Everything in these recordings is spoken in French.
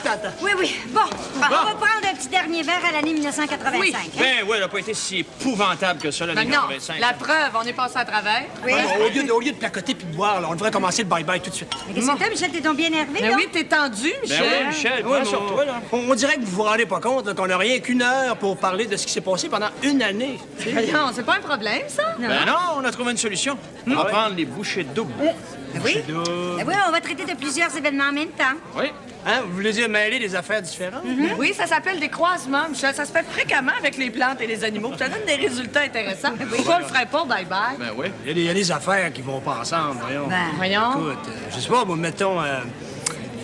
attends. Oui, oui. Bon, on va prendre un petit dernier verre à l'année 1985. Oui. hein? Ben ouais, elle a pas été si épouvantable que ça, l'année Ben non, 85. la preuve, on est passé à travers. Oui. Au lieu de placoter puis de boire, là, on devrait commencer le bye-bye tout de suite. Mais qu'est-ce que t'as, Michel? T'es donc bien nerveux, Ben là? oui, t'es tendu, Ben Michel. oui, Michel, Ouais, prends sur toi, là. on dirait que vous vous rendez pas compte là, qu'on n'a rien qu'une heure pour parler de ce qui s'est passé pendant une année. Voyons, c'est pas un problème, ça? Ben non, on a trouvé une solution. On va prendre les bouchées doubles. Ben oui. Ben oui, on va traiter de plusieurs événements en même temps. Oui. Hein? Vous voulez dire mêler des affaires différentes? Ben oui, ça s'appelle des croisements, Michel. Ça se fait fréquemment avec les plantes et les animaux. Ça donne des résultats intéressants. Pourquoi on le ferait pas, bye-bye? Ben oui. Il y a des affaires qui vont pas ensemble, voyons. Ben, Voyons. Écoute, je sais pas, moi, mettons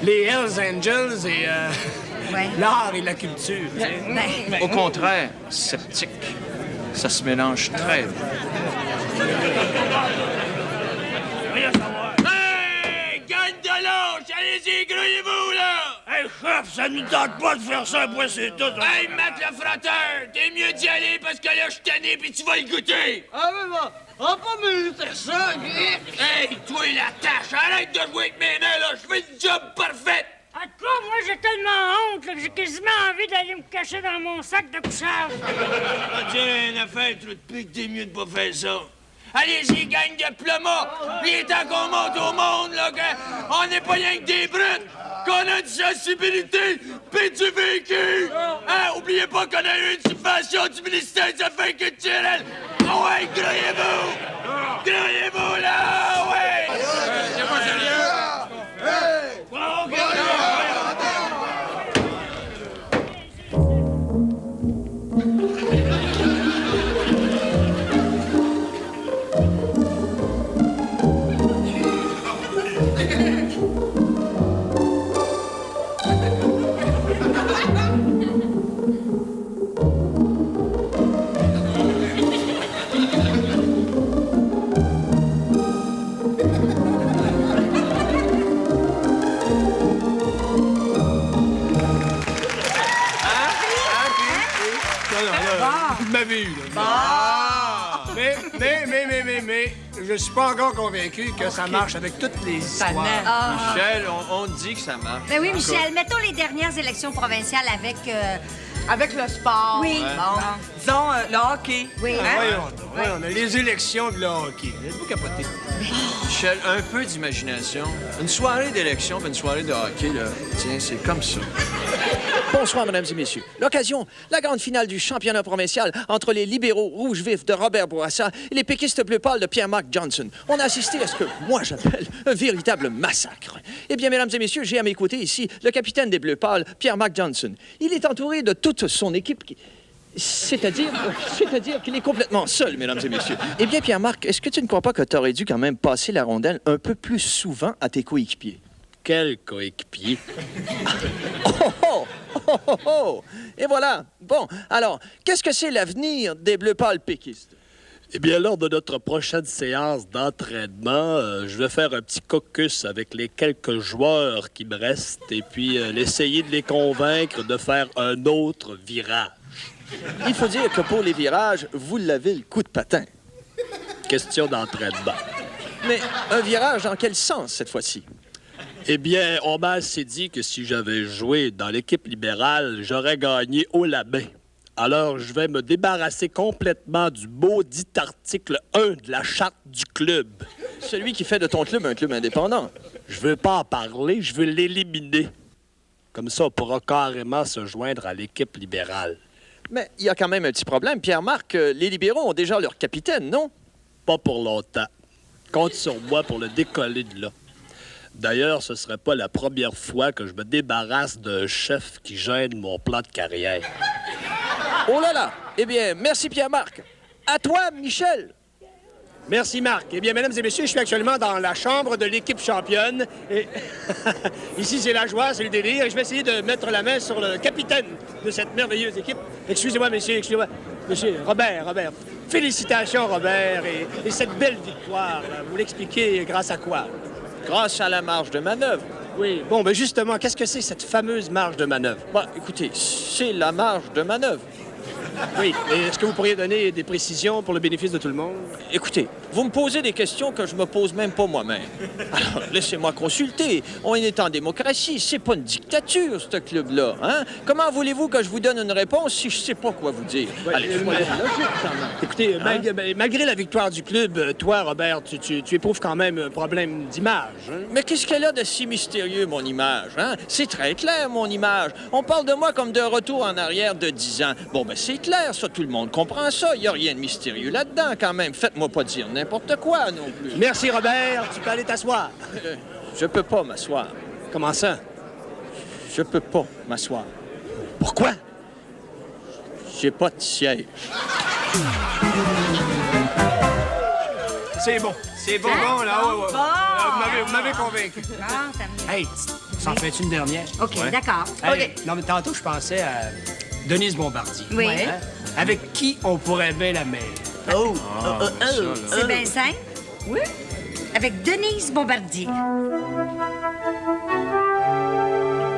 les Hells Angels et Ouais. l'art et la culture. tu sais. ben, Au contraire, sceptique. Ça se mélange très bien. Hey! Gagne de l'âge! Allez-y, grouillez-vous, là! Hey, chef, ça nous tente pas de faire ça, moi, c'est tout. Hey, Matt le frotteur! T'es mieux d'y aller parce que là, je suis tanné pis tu vas le goûter! Ah, mais bon, on va pas me faire ça, Griff. Hey, toi, la tâche! Arrête de jouer avec mes mains, là! Je fais le job parfait! En tout cas, moi, j'ai tellement honte là, que j'ai quasiment envie d'aller me cacher dans mon sac de couchage. On dirait une affaire, trop de pique, t'es mieux de pas faire ça. Allez-y, gang de plumeaux! Il est temps qu'on monte au monde, là, qu'on n'est pas rien que des brutes! Qu'on a une sensibilité pis du vécu! Hein, oubliez pas qu'on a eu une subvention du ministère des Affaires culturelles! Ah ouais, grouillez-vous! Grouillez-vous, là! Ouais! Vous m'avez eu, là. Mais, je suis pas encore convaincu que ça marche avec toutes les histoires. Michel, on dit que ça marche. ben oui, Michel, mettons les dernières élections provinciales avec... Avec le sport. Oui. Bon. Disons, le hockey. Oui. Hein? Voyons donc, on a les élections de le hockey. Êtes-vous capoté? Michel, un peu d'imagination. Une soirée d'élection puis une soirée de hockey, là, tiens, c'est comme ça. Bonsoir, mesdames et messieurs. L'occasion, la grande finale du championnat provincial entre les libéraux rouges vifs de Robert Bourassa et les péquistes bleu pâle de Pierre-Marc Johnson. On a assisté à ce que moi j'appelle un véritable massacre. Eh bien, mesdames et messieurs, j'ai à mes côtés ici le capitaine des bleus pâles, Pierre-Marc Johnson. Il est entouré de toute son équipe qui... C'est-à-dire qu'il est complètement seul, mesdames et messieurs. Eh bien, Pierre-Marc, est-ce que tu ne crois pas que tu aurais dû quand même passer la rondelle un peu plus souvent à tes coéquipiers? Quel coéquipier? Oh, oh, oh, oh, oh. Et voilà. Bon, alors, qu'est-ce que c'est l'avenir des bleus pâles péquistes? Eh bien, lors de notre prochaine séance d'entraînement, je vais faire un petit caucus avec les quelques joueurs qui me restent et puis essayer de les convaincre de faire un autre virage. Il faut dire que pour les virages, vous l'avez le coup de patin. Question d'entraînement. Mais un virage dans quel sens cette fois-ci? Eh bien, on m'a assez dit que si j'avais joué dans l'équipe libérale, j'aurais gagné haut la main. Alors, je vais me débarrasser complètement du maudit article 1 de la charte du club. Celui qui fait de ton club un club indépendant. Je veux pas en parler, je veux l'éliminer. Comme ça, on pourra carrément se joindre à l'équipe libérale. Mais il y a quand même un petit problème, Pierre-Marc. Les libéraux ont déjà leur capitaine, non? Pas pour longtemps. Compte sur moi pour le décoller de là. D'ailleurs, ce serait pas la première fois que je me débarrasse d'un chef qui gêne mon plan de carrière. Oh là là! Eh bien, merci Pierre-Marc. À toi, Michel. Merci, Marc. Eh bien, mesdames et messieurs, je suis actuellement dans la chambre de l'équipe championne. Et ici, c'est la joie, c'est le délire. Et je vais essayer de mettre la main sur le capitaine de cette merveilleuse équipe. Excusez-moi, messieurs, excusez-moi. Monsieur, Robert. Félicitations, Robert. Et cette belle victoire, vous l'expliquez grâce à quoi? Grâce à la marge de manœuvre. Oui, bon, ben justement, qu'est-ce que c'est cette fameuse marge de manœuvre? Bah, écoutez, c'est la marge de manœuvre. Oui, et est-ce que vous pourriez donner des précisions pour le bénéfice de tout le monde? Écoutez, Vous me posez des questions que je me pose même pas moi-même. Alors, laissez-moi consulter. On est en démocratie. C'est pas une dictature, ce club-là. Hein? Comment voulez-vous que je vous donne une réponse si je sais pas quoi vous dire? Allez, soyez logique, quand même. Écoutez, malgré la victoire du club, toi, Robert, tu éprouves quand même un problème d'image. Hein? Mais qu'est-ce qu'elle a de si mystérieux, mon image? Hein? C'est très clair, mon image. On parle de moi comme d'un retour en arrière de 10 ans. Bon, ben c'est clair, ça, tout le monde comprend ça. Il n'y a rien de mystérieux là-dedans, quand même. Faites-moi pas dire n'importe quoi, non plus. Merci, Robert. Tu peux aller t'asseoir. Je peux pas m'asseoir. Comment ça? Je peux pas m'asseoir. Pourquoi? J'ai pas de siège. C'est bon. C'est bon, là, ouais. Vous m'avez convaincu. Bon, t'as Hey, ça en fait une dernière? OK, d'accord. Hey, non, mais tantôt, je pensais à Denise Bombardier. Oui. Hein? Avec qui on pourrait bien la mêler? C'est bien simple. Oui. Avec Denise Bombardier.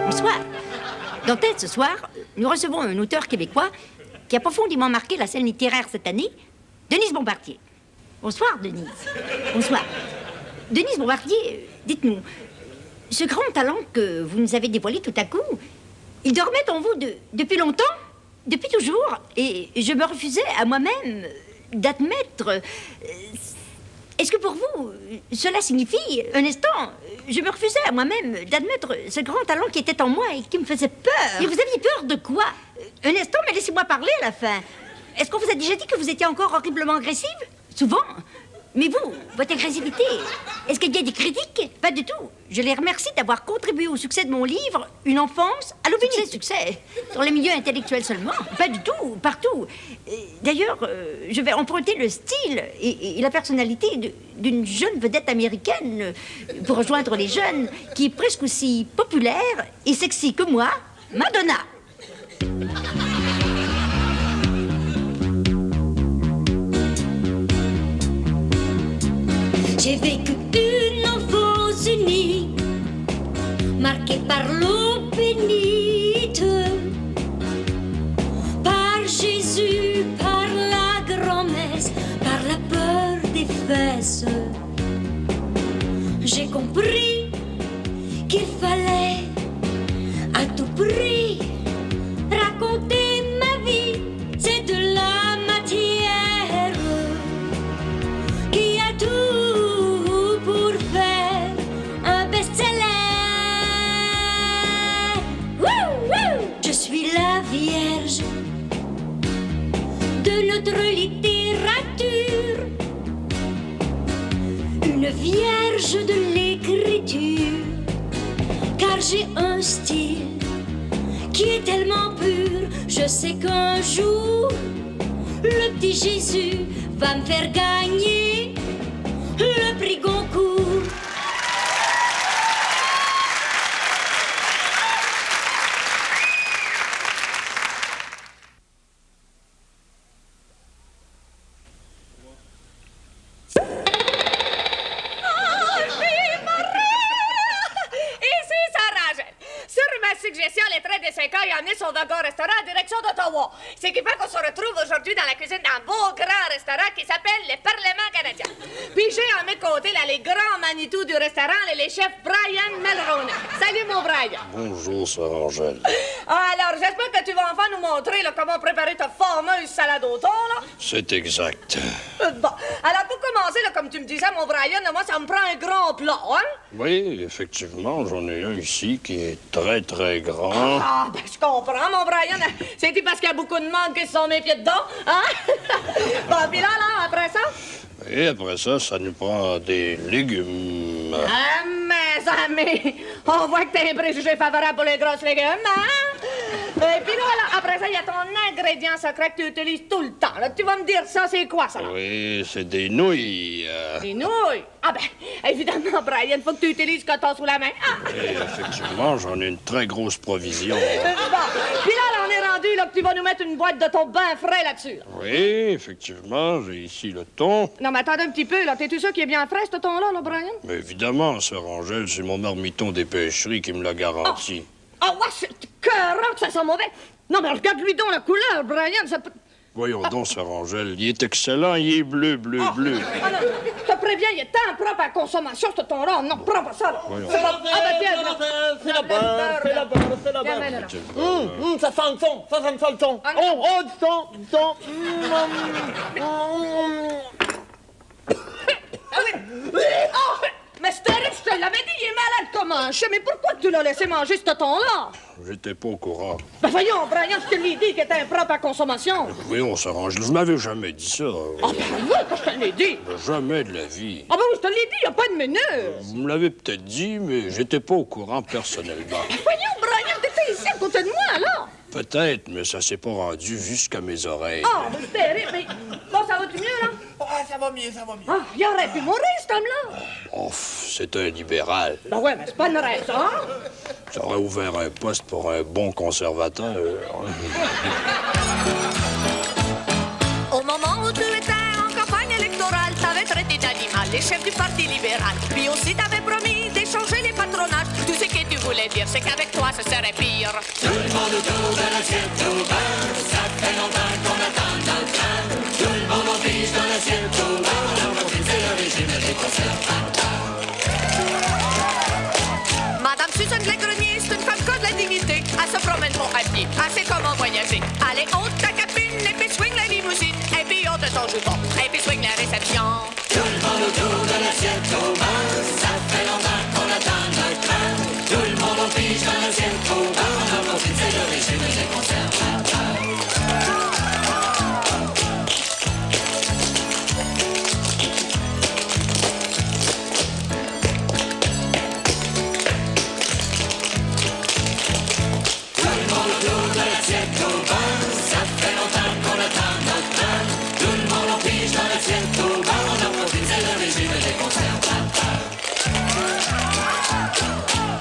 Bonsoir. Dans Tête ce soir, nous recevons un auteur québécois qui a profondément marqué la scène littéraire cette année, Denise Bombardier. Bonsoir, Denise. Bonsoir. Denise Bombardier, dites-nous, ce grand talent que vous nous avez dévoilé tout à coup, il dormait en vous depuis longtemps, depuis toujours, et je me refusais à moi-même d'admettre... Est-ce que pour vous, cela signifie, un instant, je me refusais à moi-même d'admettre ce grand talent qui était en moi et qui me faisait peur. Et vous aviez peur de quoi? Un instant, mais laissez-moi parler à la fin. Est-ce qu'on vous a déjà dit que vous étiez encore horriblement agressive? Souvent. Mais vous, votre agressivité, est-ce qu'il y a des critiques? Pas du tout. Je les remercie d'avoir contribué au succès de mon livre, Une enfance à l'obélisque. Succès. Dans les milieux intellectuels seulement. Pas du tout, partout. D'ailleurs, je vais emprunter le style et la personnalité d'une jeune vedette américaine pour rejoindre les jeunes, qui est presque aussi populaire et sexy que moi, Madonna. J'ai vécu une enfance unie, marquée par l'eau bénite, par Jésus, par la grand-messe, par la peur des fesses. J'ai compris qu'il fallait à tout prix raconter ma vie, c'est de la matière qui a tout pour faire un best-seller. Wouh, wouh. Je suis la vierge de notre littérature, une vierge de l'écriture, car j'ai un style qui est tellement pur. Je sais qu'un jour, le petit Jésus va me faire gagner le prix Goncourt. Ici Sarah Angèle. Sur ma suggestion, les trains des 5 ans ont amené son wagon-restaurant en direction d'Ottawa. Ce qui fait qu'on se retrouve aujourd'hui dans la cuisine d'un beau grand restaurant qui s'appelle le Parlement canadien. Puis j'ai à mes côtés là, les grands Manitou du restaurant et les chefs Brian Mulroney. Salut mon Brian. Bonjour, Sarah Angèle. Alors, j'espère que tu vas enfin nous montrer là, comment préparer ta fameuse salade au thon, là. C'est exact. Bon, alors pour commencer, là, comme tu me disais, mon Brian, là, moi, ça me prend un grand plat, hein? Oui, effectivement, j'en ai un ici qui est très, très grand. Ah, ben, je comprends, mon Brian. C'est-tu parce qu'il y a beaucoup de monde qui se sont mis pieds dedans, hein? Bon, puis là, après ça? Et après ça, ça nous prend des légumes. Ah, mes amis, on voit que t'as un préjugé favorable pour les grosses légumes, hein? Et puis là, après ça, il y a ton ingrédient secret que tu utilises tout le temps. Là, tu vas me dire ça, c'est quoi, ça? Oui, c'est des nouilles. Des nouilles? Ah ben, évidemment, Brian, faut que tu utilises ce que t'as sous la main. Ah. Et effectivement, j'en ai une très grosse provision. Bon, puis là, on est rendu, là, que tu vas nous mettre une boîte de thon bien frais là-dessus. Là. Oui, effectivement, j'ai ici le thon. Non, mais attendez un petit peu, là. T'es-tu sûr qu'il est bien frais, ce thon-là, là, Brian? Mais évidemment, Sœur Angèle, c'est mon marmiton des pêcheries qui me l'a garanti. Ah, ouais, c'est écœurant que ça sent mauvais. Non, mais regarde-lui donc la couleur, Brian. Voyons donc, Sœur Angèle, il est excellent, il est bleu, bleu, bleu. Ah non, je te préviens, il est tant propre à consommation, ce ton-là. Non, prends pas ça, là. Voyons. C'est bon. Ah, ben, tiens, là. C'est la beurre, c'est la beurre, c'est la Viens, beurre. viens, là. Ça sent le son, ça sent le son. Ah, non. Oh, du son, du son. Ah oui. Oh, mais c'est terrible, je te l'avais dit, il est malade comme un chien. Mais pourquoi tu l'as laissé manger ce ton-là? J'étais pas au courant. Ben voyons, Brian, je te l'ai dit qu'il était impropre à consommation. Voyons, Sœur Angèle, vous m'avez jamais dit ça. Ah ben oui, que je te l'ai dit. Jamais de la vie. Ah ben oui, je te l'ai dit, il n'y a pas de minute. Vous me l'avez peut-être dit, mais j'étais pas au courant personnellement. Voyons, Brian, t'étais ici à côté de moi, là. Peut-être, mais ça s'est pas rendu jusqu'à mes oreilles. Ah, mais c'est terrible, mais... Bon, ça va-tu mieux, là? Ah, ça va mieux, ça va mieux. Ah, il aurait pu mourir, cet homme-là. Oh, c'est un libéral. Ben ouais, mais c'est pas une raison. Ça aurait ouvert un poste pour un bon conservateur. Au moment où tu étais en campagne électorale, t'avais traité d'animal les chefs du Parti libéral. Puis aussi t'avais promis d'échanger les patronages. Tout ce que tu voulais dire, c'est qu'avec toi, ce serait pire. Tout le monde autour de l'assiette au beurre. Ça fait longtemps qu'on attend notre train. Tout le monde en pige dans l'assiette au beurre. On profite, c'est le régime des conservateurs. Madame Susan Grenier, c'est une femme qui a de la dignité. Elle se promène pour à pied, elle sait comment voyager. Allez, ôte ta capine, et puis swing la limousine. Et puis ôte ton jupon, et puis swing la réception. Tout le monde autour de l'assiette au beurre. Ça fait longtemps qu'on attend notre train. Tout le monde en pige dans l'assiette au beurre. On en profite, c'est le régime des conservateurs.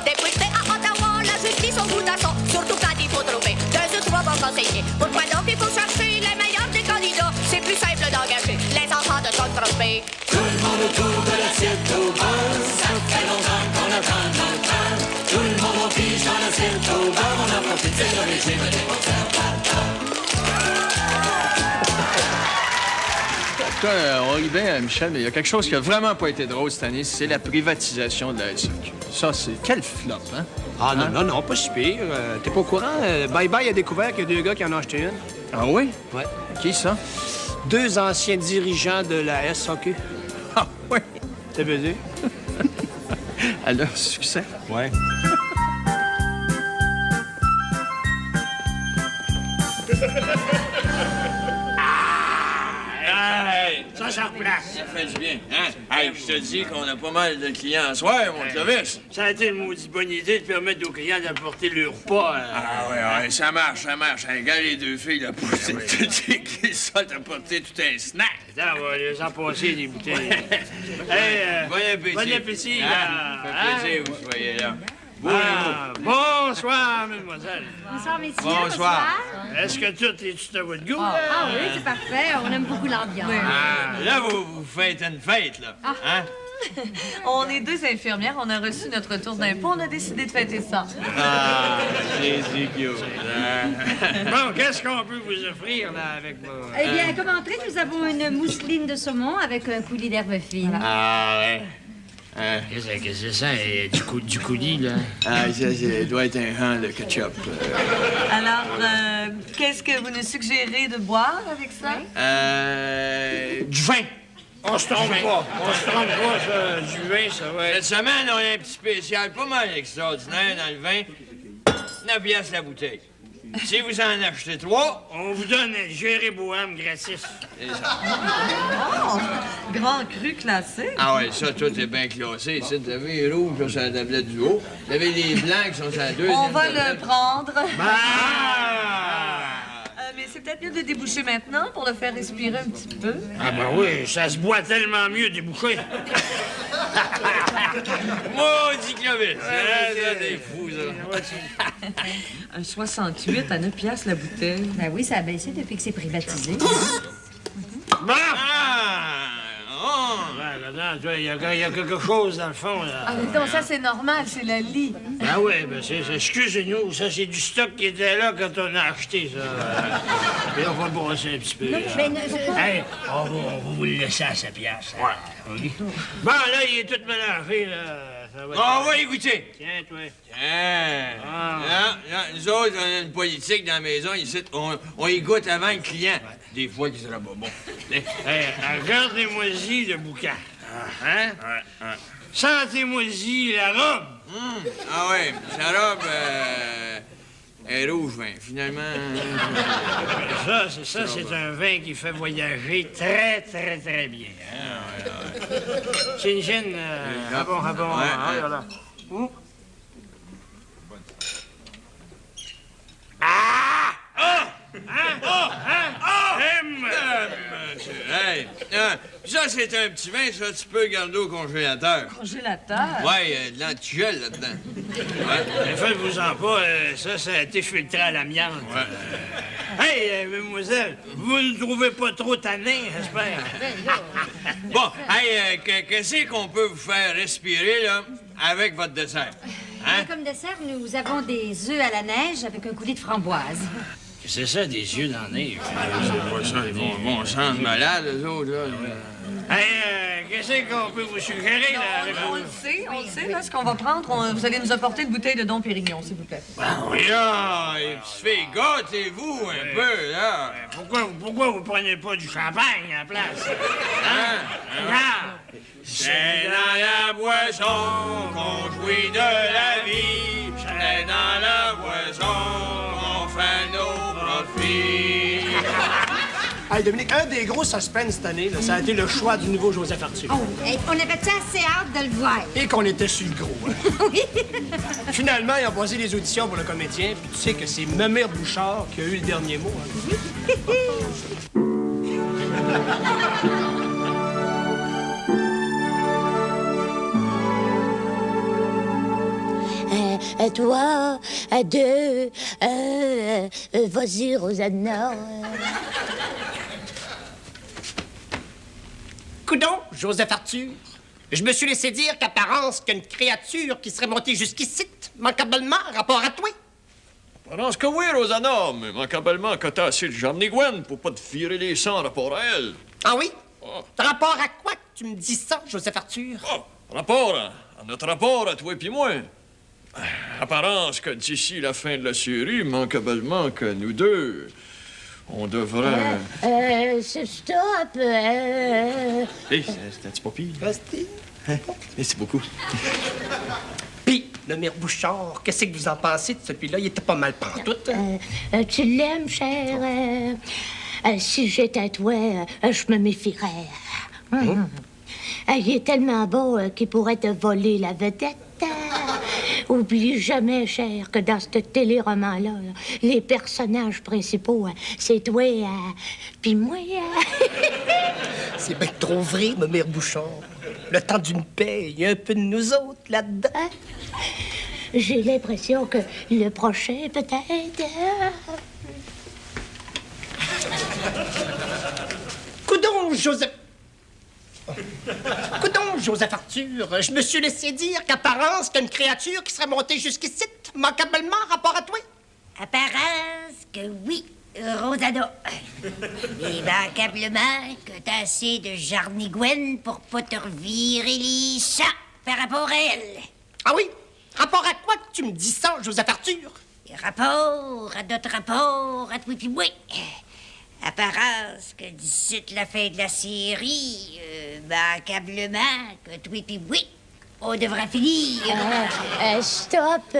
Député à Ottawa, la justice au bout d'un son, surtout quand il faut trouver 2 ou 3 bons conseillers. Pourquoi donc il faut chercher les meilleurs des candidats? C'est plus simple d'engager les enfants de John Crosby. Tout le monde autour de l'assiette au beurre. Ça fait longtemps qu'on attend notre train. Tout le monde en pige dans l'assiette au beurre. On a profité de régime des conservateurs. On rit bien, Michel, mais il y a quelque chose qui a vraiment pas été drôle cette année, c'est la privatisation de la SAQ. Ça, c'est quel flop, hein? Ah non, non, pas si pire. T'es pas au courant? Bye Bye a découvert qu'il y a 2 gars qui en ont acheté une. Ah oui? Ouais. Qui, ça? 2 anciens dirigeants de la SAQ. Ah oui? T'as baisé? Elle a succès? Ouais. Ça replace. Ça fait du bien, hein? Hey, je te dis qu'on a pas mal de clients à soir, mon Clovis. Ça a été une maudite bonne idée de permettre aux clients d'apporter leur repas. Ah ouais, ça marche, ça marche. Hey, regarde les 2 filles, là, pour t'es ça, t'as porté tout un snack. Attends, on va les en passer, des bouteilles. Hey, bon appétit. Bon appétit, hein? là. Ça fait plaisir que vous soyez là. Bonsoir, mademoiselle. Bonsoir, messieurs. Bonsoir. Est-ce que tout est à votre goût? Ah oui, c'est parfait. On aime beaucoup l'ambiance. Ah, là, vous faites une fête, là. Hein? On est 2 infirmières, on a reçu notre retour d'impôt, on a décidé de fêter ça. Ah, c'est cute. Bon, qu'est-ce qu'on peut vous offrir, là, avec vos... Eh bien, comme entrée, nous avons une mousseline de saumon avec un coulis d'herbe fine. Ah, ouais. Qu'est-ce que c'est ça, du coulis, là? Ah, ça doit être un rang de ketchup. Alors, qu'est-ce que vous nous suggérez de boire avec ça? Du vin. On se trompe pas. On se trompe pas, ça. Du vin, ça va être... Cette semaine, on a un petit spécial pas mal extraordinaire dans le vin. 9 piastres la bouteille. Si vous en achetez 3, on vous donne un géré bohème gratis. C'est ça. Oh! Grand cru classé. Ah ouais, ça, tout est bien classé. Ici, vous avez les rouges là, sur la tablette du haut. Vous avez les blancs qui sont sur la deuxième On va tablette. le prendre. Ah! Mais c'est peut-être mieux de déboucher maintenant pour le faire respirer un petit peu. Ah ben oui, ça se boit tellement mieux débouché. Maudit Clovis! Ça, c'est fou, ça. Un 68 à 9 piastres la bouteille. Ben oui, ça a baissé depuis que c'est privatisé. Bon! Ah! Oh! Ben, là-dedans. Tu vois, il y a quelque chose dans le fond, là. Ah, mais donc, ça, c'est normal, c'est le lit. Ah oui, ben excusez-nous, ça, c'est du stock qui était là quand on a acheté, ça. Et on va le brosser un petit peu. Non, mais Hey, on va vous le laisser à sa pièce. Ouais. Bon, là, il est tout mélangé, là. On va y goûter. Tiens, toi. Tiens. Là, nous autres, on a une politique dans la maison, ici, on y goûte avant le client. Des fois, il sera pas bon. Hey, regardez-moi-y le boucan. Hein? Ouais. Sentez-moi-y la robe. Ah ouais, sa robe est rouge, vin, finalement. Ça, c'est un vin qui fait voyager très, très, très bien. Hein? Chin, bon. Regarde. Hey, ça, c'est un petit vin, ça, tu peux garder au congélateur. Congélateur? Ouais, de l'antigel là-dedans. Ouais. Mais faites-vous-en pas, ça a été filtré à l'amiante. Ouais. Hey, mademoiselle, vous ne trouvez pas trop tannin, j'espère? Bon, hey, qu'est-ce qu'on peut vous faire respirer, là, avec votre dessert? Hein? Comme dessert, nous avons des œufs à la neige avec un coulis de framboise. C'est ça, des yeux dans la neige. C'est pas ça, ils vont se rendre malades, eux autres, là. Hey, qu'est-ce qu'on peut vous suggérer, là, avec On le sait, là, ce qu'on va prendre. Vous allez nous apporter une bouteille de Dom Pérignon, s'il vous plaît. Ben oui, là, les petites filles, gâtez-vous un peu, là. Pourquoi vous prenez pas du champagne à la place? Hein? C'est dans la boisson qu'on jouit de la vie. C'est dans la boisson qu'on fait nos profits. Hey, Dominique, un des gros suspens cette année, là, ça a été le choix du nouveau Joseph Arthur. Oh, on avait-tu assez hâte de le voir? Et qu'on était sur le gros, hein? Oui. Finalement, ils ont passé les auditions pour le comédien, puis tu sais que c'est Memire Bouchard qui a eu le dernier mot. Hein? Toi, deux, vas-y, Rosanna. Coudon, Joseph Arthur. Je me suis laissé dire qu'apparence qu'une créature qui serait montée jusqu'ici, manquablement, rapport à toi. Apparence que oui, Rosanna, mais manquablement que t'as assez de Jarniguen pour pas te virer les sangs rapport à elle. Ah oui? Rapport à quoi que tu me dis ça, Joseph Arthur? Rapport à notre rapport à toi et puis moi. Apparence que d'ici la fin de la série, manquablement que nous deux, on devrait... Stop. Hey, c'était pas pire. Merci beaucoup. Puis, le maire Bouchard, qu'est-ce que vous en pensez de celui-là? Il était pas mal pantoute. Tu l'aimes, cher? Si j'étais toi, je me méfierais. Il est tellement beau qu'il pourrait te voler la vedette. Oublie jamais, cher, que dans ce téléroman-là, les personnages principaux, c'est toi, puis moi. C'est bien trop vrai, ma mère Bouchard. Le temps d'une paix, il y a un peu de nous autres là-dedans. J'ai l'impression que le prochain, peut-être... Coudon, Joseph... Coudon, Joseph Arthur, je me suis laissé dire qu'apparence qu'une créature qui serait montée jusqu'ici, manquablement, rapport à toi. Apparence que oui, Rosanna. Immanquablement que t'as assez de Jarniguen pour pas te revirer les sangs par rapport à elle. Ah oui? Rapport à quoi que tu me dis ça, Joseph Arthur? Rapport à notre rapport à toi pis moi. Apparence que d'ici la fin de la série, manquablement que toi pis moi, on devra finir. Stop.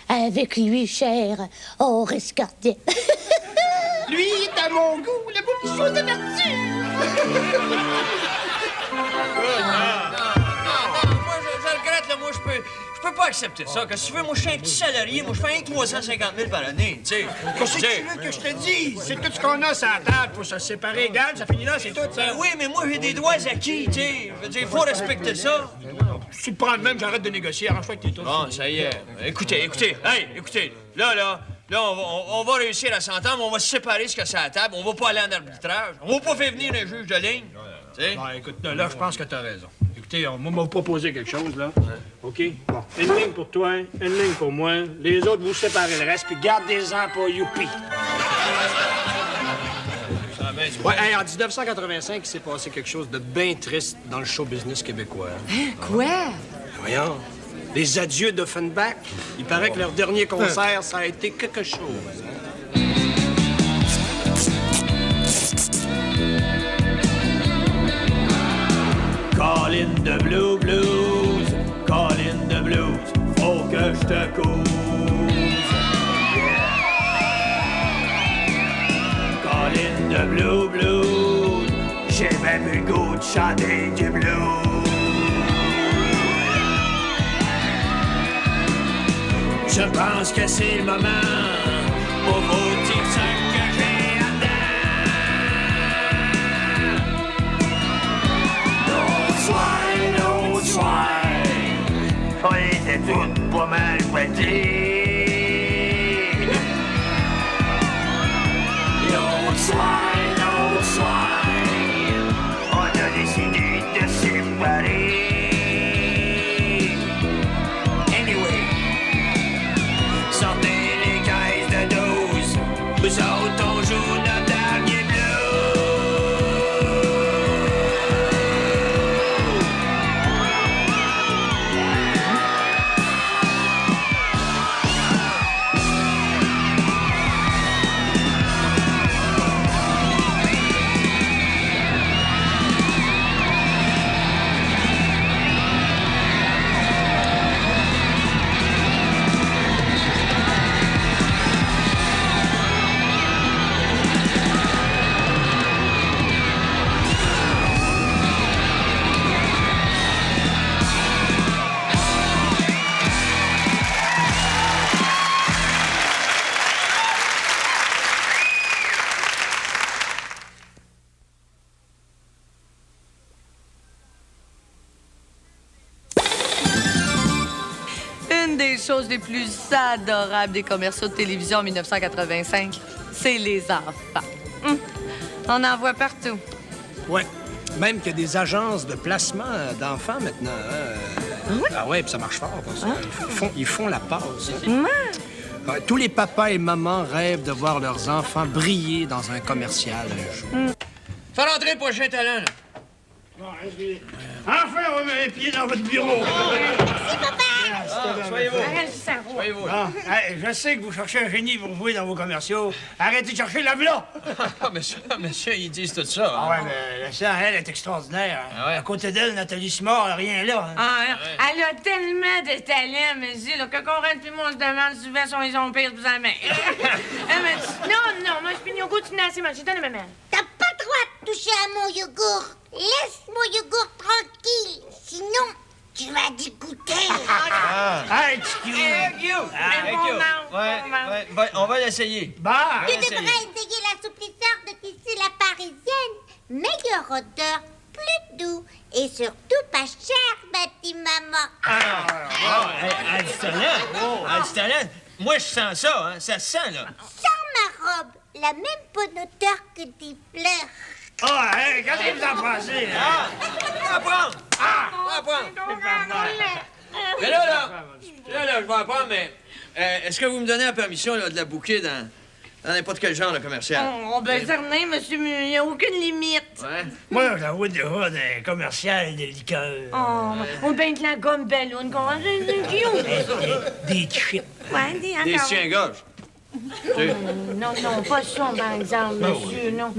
Avec lui, cher, on risque rien. Lui est à mon goût, le beau bichot de vertu. Moi, je regrette, là, moi, je peux pas accepter ça. Qu'est-ce que tu veux? Moi, je suis un petit salarié. Moi, je fais 350 000 par année, tu sais. Qu'est-ce que tu veux que je te dise? C'est tout ce qu'on a sur la table pour se séparer égal. Ça finit là, c'est tout, ça. Ben oui, mais moi, j'ai des droits acquis, tu sais. Je veux dire, il faut respecter ça. Si tu te prends de même, j'arrête de négocier. Arrange-toi avec tes tous. Bon, ça y est. Écoutez. Hey, écoutez. Là, on va réussir à s'entendre. On va se séparer ce que c'est à la table. On va pas aller en arbitrage. On va pas faire venir un juge de ligne. sais? Bon, écoute, là, je pense que t'as raison. Écoutez, on m'a proposé quelque chose, là. OK? Bon, une ligne pour toi, une ligne pour moi. Les autres, vous séparez le reste, puis gardez-en pour youpi. Ouais, hey, en 1985, il s'est passé quelque chose de bien triste dans le show business québécois. Hein, quoi? Voyons, les adieux d'Offenbach. Il paraît que leur dernier concert, ça a été quelque chose. Hein? Call in the blue blues, call in the blues, faut que je te cause. Call in the blue blues, j'ai même eu le goût de chanter du blues. Je pense que c'est le moment pour vous dire ce que j'ai à dire. L'autre soir, on était toutes pas mal prêtées. L'autre soir, on a décidé de séparer. Sortez les caisses de 12, vous autres, on joue notre dernier Une des choses les plus adorables des commerciaux de télévision en 1985, c'est les enfants. On en voit partout. Ouais. Même qu'il y a des agences de placement d'enfants maintenant. Hein? Ah ouais, puis ça marche fort, pour ça. Ils font la passe. Hein? Ouais, tous les papas et mamans rêvent de voir leurs enfants briller dans un commercial un jour. Fais rentrer le prochain talent, là. Enfin, on met les pieds dans votre bureau. Merci, papa! Soyez-vous. Soyez-vous. Je sais que vous cherchez un génie pour jouer dans vos commerciaux. Arrêtez de chercher la v'là! Monsieur, ils disent tout ça. Ah ouais, mais la sœur, elle est extraordinaire. Ah ouais? À côté d'elle, Nathalie Simard, rien là. Elle a tellement de talent, monsieur, là, que Conrad puis moi, on se demande souvent si ils ont pire pour sa main. Elle m'a dit, non, moi, je finis au goût de assez mal. J'ai donné ma main. T'as pas le droit de toucher à mon yogourt. Laisse mon yogourt tranquille. Sinon, tu vas dégoûter. Hey, Tiki! Ouais, on va l'essayer. Bah! Tu devrais essayer l'assouplisseur de tissu La Parisienne. Meilleure odeur, plus doux et surtout pas cher, ma petite maman. Elle du talent. Elle du talent. Moi, je sens ça, hein. Ça se sent, là. Sans ma robe, la même bonne odeur que des fleurs. Qu'est-ce que vous en pensez? Mais là, je vais apprendre, mais est-ce que vous me donnez la permission là, de la bouquer dans n'importe quel genre de commercial? Ben, certain, monsieur, mais il n'y a aucune limite. Ouais. Moi, j'avoue déjà des commerciales de liqueurs. Ou bien de la gomme ballon, qu'on Des chips. Ouais, Des chiens-gorges. Non, pas ça, par exemple, monsieur, non.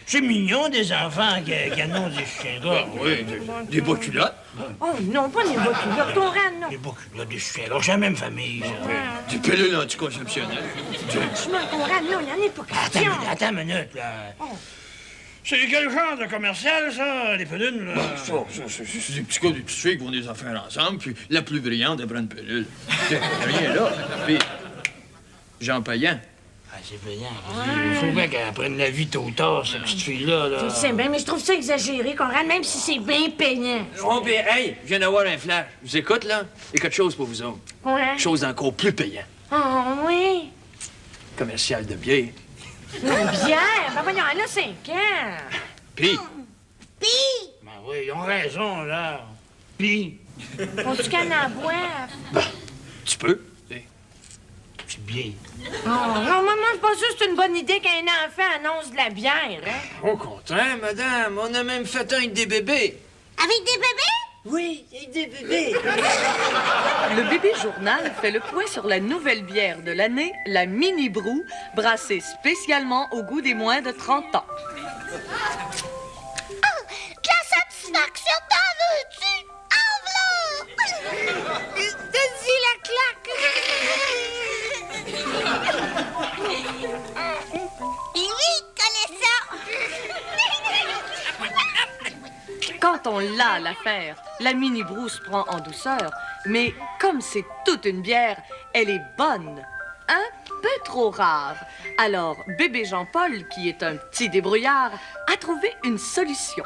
C'est mignon, des enfants qui annoncent des chiens-gorges. Oui, des bas culottes. Oh, non, pas les bottes, Conrad, non. Des boculottes, des chiens-gorges, c'est la même famille, ça. Des pilules anticonceptionnelles. Franchement, Conrad, non, il n'y en a pas question. Attends une minute, là. C'est quel genre de commercial, ça, les pelules, là? C'est des petits gars, des petites filles qui vont des affaires ensemble, puis la plus brillante, elle prend une pilule. Il n'y a rien là. Puis, Jean Payan. C'est payant. Il faut bien qu'elle prenne la vie tôt ou tard, cette petite fille-là. Je sais bien, mais je trouve ça exagéré, Conrad, même si c'est bien payant. Oh, bien, hey, je viens d'avoir un flash. Je vous écoute, là? Il y a quelque chose pour vous autres. Ouais. Chose encore plus payant. Oh, oui. Commercial de bière. Une bière? Ben voyons, elle a 5 ans. Pis? Pis! Ben oui, ils ont raison, là. Pis? Faut-tu qu'en en boire? Ben, tu peux. C'est bien. Oh, non, moi, je suis pas sûre que c'est une bonne idée qu'un enfant annonce de la bière, hein? Au contraire, madame, on a même fait un avec des bébés. Avec des bébés? Oui, avec des bébés. Le bébé journal fait le point sur la nouvelle bière de l'année, la Mini Brou, brassée spécialement au goût des moins de 30 ans. Oh, de la satisfaction, t'en veux-tu? En v'là! Dis la claque! Oui, connais ça! Quand on l'a l'affaire, la Mini Brou se prend en douceur, mais comme c'est toute une bière, elle est bonne. Un peu trop rare. Alors, bébé Jean-Paul, qui est un petit débrouillard, a trouvé une solution.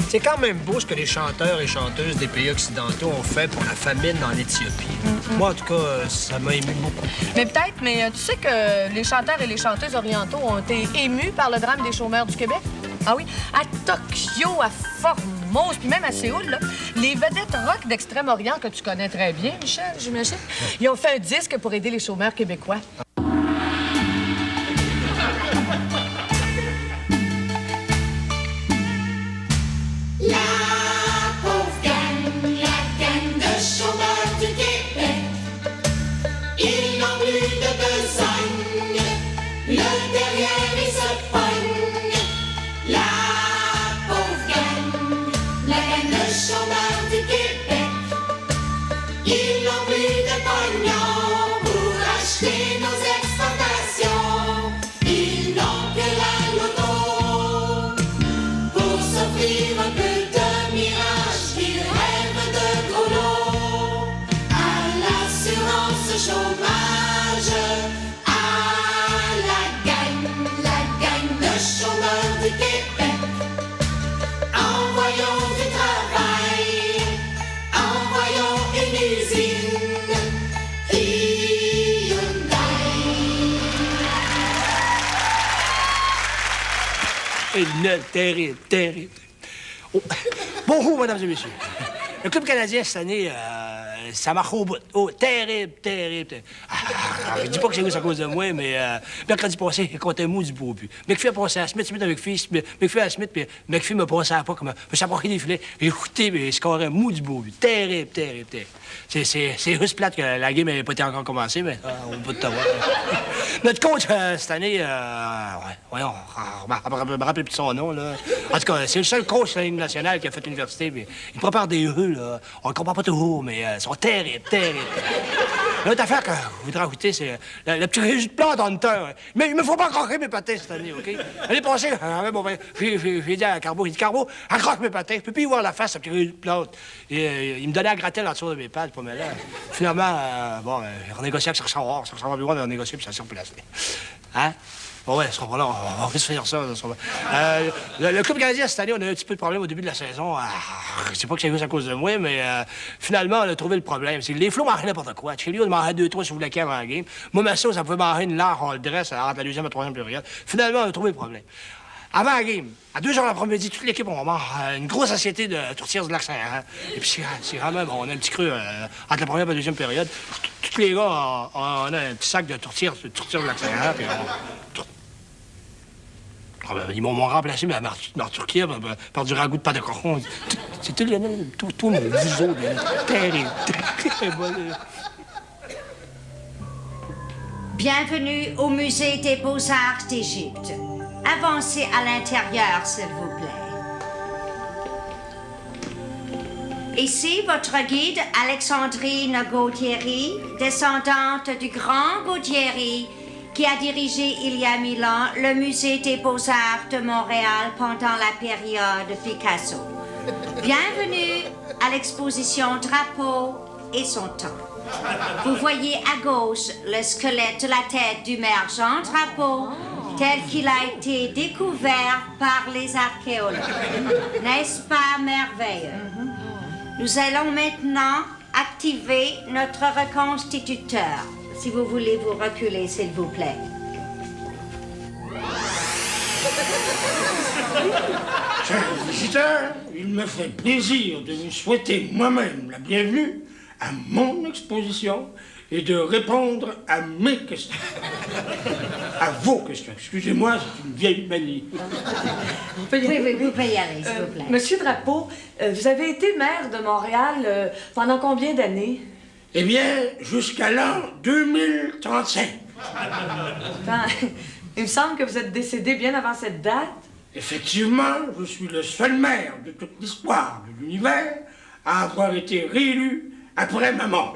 C'est quand même beau ce que les chanteurs et chanteuses des pays occidentaux ont fait pour la famine en Éthiopie. Moi, en tout cas, ça m'a ému beaucoup. Mais peut-être, mais tu sais que les chanteurs et les chanteuses orientaux ont été émus par le drame des chômeurs du Québec? Ah oui? À Tokyo, à Formose, puis même à Séoul, là, les vedettes rock d'Extrême-Orient que tu connais très bien, Michel, j'imagine, ils ont fait un disque pour aider les chômeurs québécois. Terrible, terrible. Oh. Bonjour, mesdames et messieurs. Le Club canadien, cette année, ça marche au bout. Oh, terrible, terrible, terrible. Je dis pas que c'est à cause de moi, mais mercredi passé, il comptait mou du beau but. McPhee a passé à Smith, Smith avec McPhee à Smith, puis McPhee me passait à pas comme me s'approcher des filets. J'ai écouté, mais il scorait mou du beau but. Terrible, terrible, terrible. C'est juste plate que la game n'avait pas été encore commencée, mais au bout de temps. Notre coach, cette année, voyons, je me rappelle plus son nom, là. En tout cas, c'est le seul coach de la Ligue nationale qui a fait l'université, mais il prépare des rues, là. On ne comprend pas toujours, mais ils sont terribles, terribles. L'autre affaire que je voudrais ajouter, c'est le petit résultat de plante en temps. Mais il me faut pas croquer mes patins cette année, OK? L'année passée, j'ai dit à Carbo, accroque mes patins. Je peux plus y voir la face, ce petit résultat de plante. Et il me donnait à gratter en dessous de mes pattes, pas mal là. Finalement, j'ai renégocié avec Sarchard. Sarchard Bureau, on a négocié, puis ça s'est replacé. Hein? Bon, ouais, on va juste faire ça. Le Club canadien, cette année, on a eu un petit peu de problème au début de la saison. Je sais pas que c'est juste à cause de moi, mais finalement, on a trouvé le problème. C'est que les flots mangeaient n'importe quoi. Chez lui, on mangeait 2-3 sur le laquais avant la game. Moi, ma sauce, ça pouvait manger une large, on le dresse entre la deuxième et la troisième période. Finalement, on a trouvé le problème. Avant la game, à 2h l'après-midi, toute l'équipe, on mange une grosse assiette de tourtières du Lac-Saint-Jean. Et puis, c'est vraiment bon. On a un petit creux entre la première et la deuxième période. Tous les gars, on a un petit sac de tourtières du Lac-Saint-Jean. Puis ils m'ont remplacé ma Turquie par du ragoût de pâte de cochon. C'est tout mon viso. Terrible. Bienvenue au Musée des Beaux-Arts d'Égypte. Avancez à l'intérieur, s'il vous plaît. Ici, votre guide, Alexandrine Gautieri, descendante du grand Gautieri, qui a dirigé il y a 1000 ans le Musée des Beaux-Arts de Montréal pendant la période Picasso. Bienvenue à l'exposition Drapeau et son temps. Vous voyez à gauche le squelette de la tête du maire Jean Drapeau, tel qu'il a été découvert par les archéologues. N'est-ce pas merveilleux? Nous allons maintenant activer notre reconstituteur. Si vous voulez vous reculer, s'il vous plaît. Chers visiteurs, il me fait plaisir de vous souhaiter moi-même la bienvenue à mon exposition et de répondre à mes questions. À vos questions. Excusez-moi, c'est une vieille manie. Vous pouvez y aller, s'il vous plaît. Monsieur Drapeau, vous avez été maire de Montréal pendant combien d'années? Eh bien, jusqu'à l'an 2035. Il me semble que vous êtes décédé bien avant cette date. Effectivement, je suis le seul maire de toute l'histoire de l'univers à avoir été réélu après ma mort.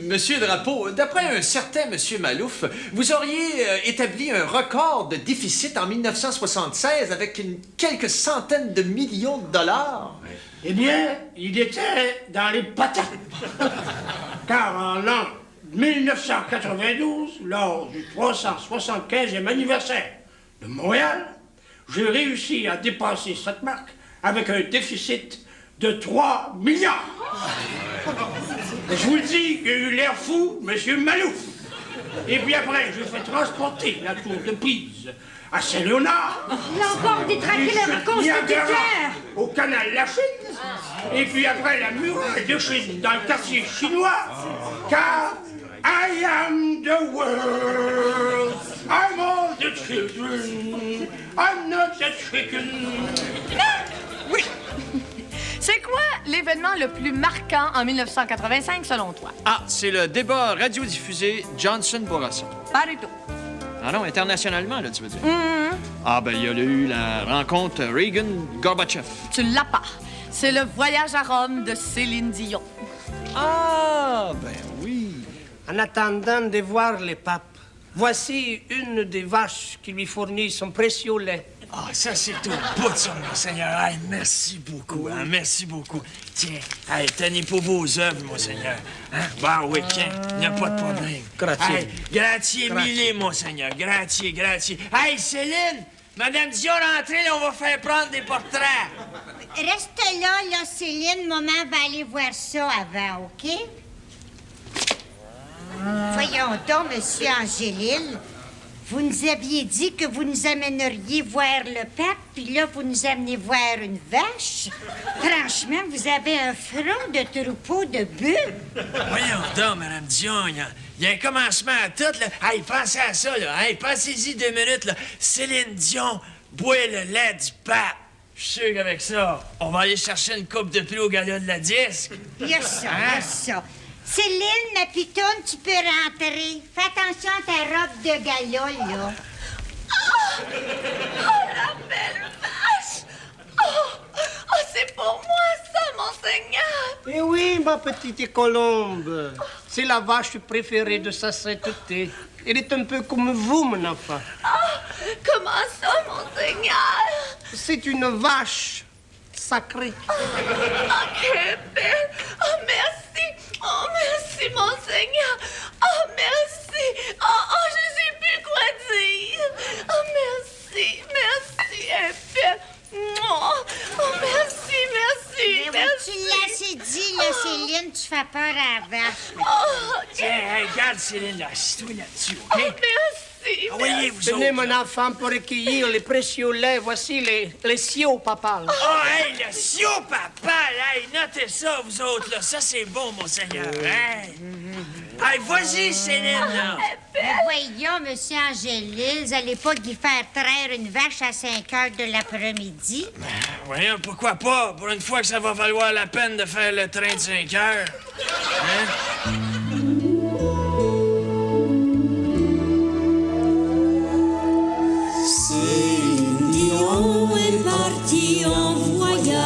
Monsieur Drapeau, d'après un certain Monsieur Malouf, vous auriez établi un record de déficit en 1976 avec quelques centaines de millions de dollars. Eh bien, il était dans les patates. Car en l'an 1992, lors du 375e anniversaire de Montréal, j'ai réussi à dépasser cette marque avec un déficit de 3 milliards. Je vous le dis, il a eu l'air fou, Monsieur Malouf. Et puis après, j'ai fait transporter la tour de Pise à Saint-Léonard. Il a encore détraqué le reconstituteur. Au canal La Chine. Et puis après, la muraille de Chine dans le quartier chinois. Car I am the world. I'm all the children. I'm not the chicken. Oui. C'est quoi l'événement le plus marquant en 1985 selon toi? Ah, c'est le débat radiodiffusé Johnson-Bourassa. Pas du tout. Ah non, internationalement, là, tu veux dire? Ah, ben, il y a eu la rencontre Reagan-Gorbatchev. Tu l'as pas. C'est le voyage à Rome de Céline Dion. Ah, ben oui. En attendant de voir le pape, voici une des vaches qui lui fournit son précieux lait. Ah, ça, c'est au bout de ça, Monseigneur. Hey, merci beaucoup, hein, merci beaucoup. Tiens, hey, tenez pour vos œuvres, Monseigneur. Hein? Bon week-end, il n'y a pas de problème. Grazie. Hey, grazie mille, Monseigneur, grazie, grazie. Hey, Céline, Madame Dion, rentrez, là, on va faire prendre des portraits. Reste là, Céline. Maman va aller voir ça avant, OK? Voyons donc, Monsieur Angélil. Vous nous aviez dit que vous nous amèneriez voir le pape, puis là, vous nous amenez voir une vache. Franchement, vous avez un front de troupeau de bœufs. Voyons donc, Madame Dion, il y a un commencement à tout, là. Hey, pensez à ça, là. Hey, pensez-y 2 minutes, là. Céline Dion boit le lait du pape. Je suis sûr qu'avec ça, on va aller chercher une coupe de prix au gala de la disque. Il y a ça, il y a ça. Céline, ma pitoune, tu peux rentrer. Fais attention à ta robe de gala, là. Oh, la belle vache! Oh, c'est pour moi, ça, Monseigneur! Eh oui, ma petite colombe. C'est la vache préférée de sa sainteté. Elle est un peu comme vous, mon enfant. Oh, comment ça, Monseigneur? C'est une vache sacrée. Oh, que belle! Oh, merci! Oh, merci, Monseigneur! Oh, merci! Oh, je sais plus quoi dire! Oh, merci, merci, elle est belle! Oh, merci, merci, Mais merci! oui, tu l'as assez dit, là, Céline, tu fais peur à la vache. Oh, Tiens, hey, regarde, Céline, là, assis-toi là-dessus, OK? Oh, merci, Voyez, vous Tenez, autres. mon enfant, pour recueillir les précieux laits. Voici les sioux papales. Oh, hey, le sio papa, là, hey, notez ça, vous autres, là. Ça, c'est bon, Monseigneur, hein? Hey, vas-y, Céline, là. Mais voyons, Monsieur Angélil, vous n'allez pas y faire traire une vache à 5 heures de l'après-midi? Voyons, pourquoi pas? Pour une fois que ça va valoir la peine de faire le train de 5 heures. Hein? Céline Dion est partie en voyage.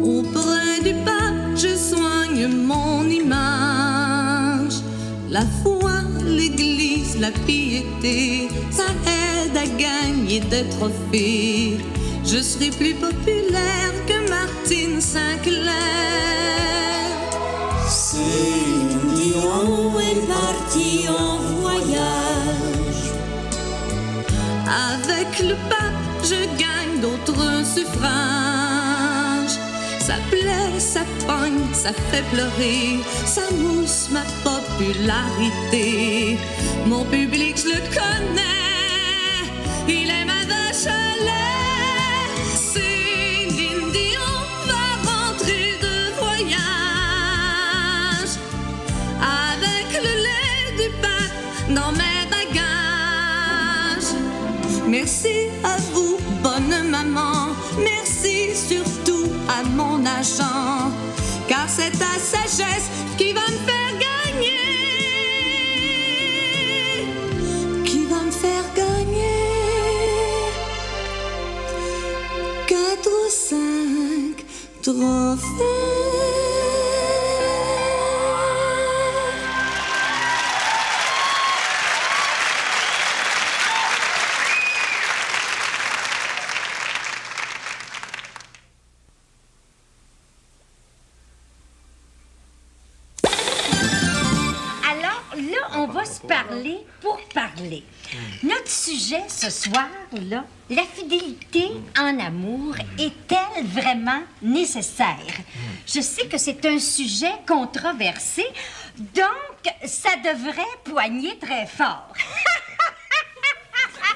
Auprès du pape, je soigne mon image. La foi, l'église, la piété, ça aide à gagner des trophées. Je serai plus populaire que Martine Sinclair. Céline Dion est partie en voyage. Avec le pape, je gagne d'autres suffrages. Ça plaît, ça pogne, ça fait pleurer, ça mousse ma popularité. Mon public, je le connais, il est ma vache à lait. Céline Dion va rentrer de voyage avec le lait du pape dans mes bagages. Merci à vous, bonne maman, merci surtout à mon agent, car c'est ta sagesse qui va me faire gagner, qui va me faire gagner 4 ou 5 trophées. On va se parler pour parler. Notre sujet ce soir, là, la fidélité en amour est-elle vraiment nécessaire? Je sais que c'est un sujet controversé, donc ça devrait poigner très fort.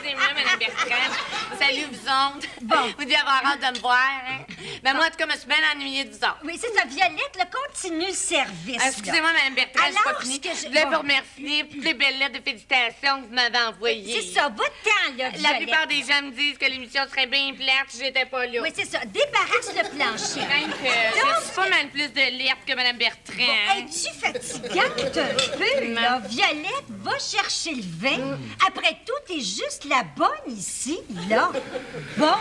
Excusez-moi, Mme Bertrand. Salut, vous autres. Bon. Vous devez avoir hâte de me voir, hein? Ben, moi, en tout cas, je me suis bien ennuyée de vous autres. Oui, c'est ça. Violette, là, continue le service. Excusez-moi, Mme Bertrand, je suis pas finie. Je voulais Bon. vous remercier pour toutes les belles lettres de félicitations que vous m'avez envoyées. C'est ça, va-t'en, là, Violette. La plupart des gens me disent que l'émission serait bien plate si j'étais pas là. Oui, c'est ça. Débarrasse le plancher. Même que j'ai reçu pas mal plus de lettres que Mme Bertrand. Bon, es-tu fatigante un peu, là? Violette, va chercher le vin. Après tout, t'es juste la bonne ici, là. Bon.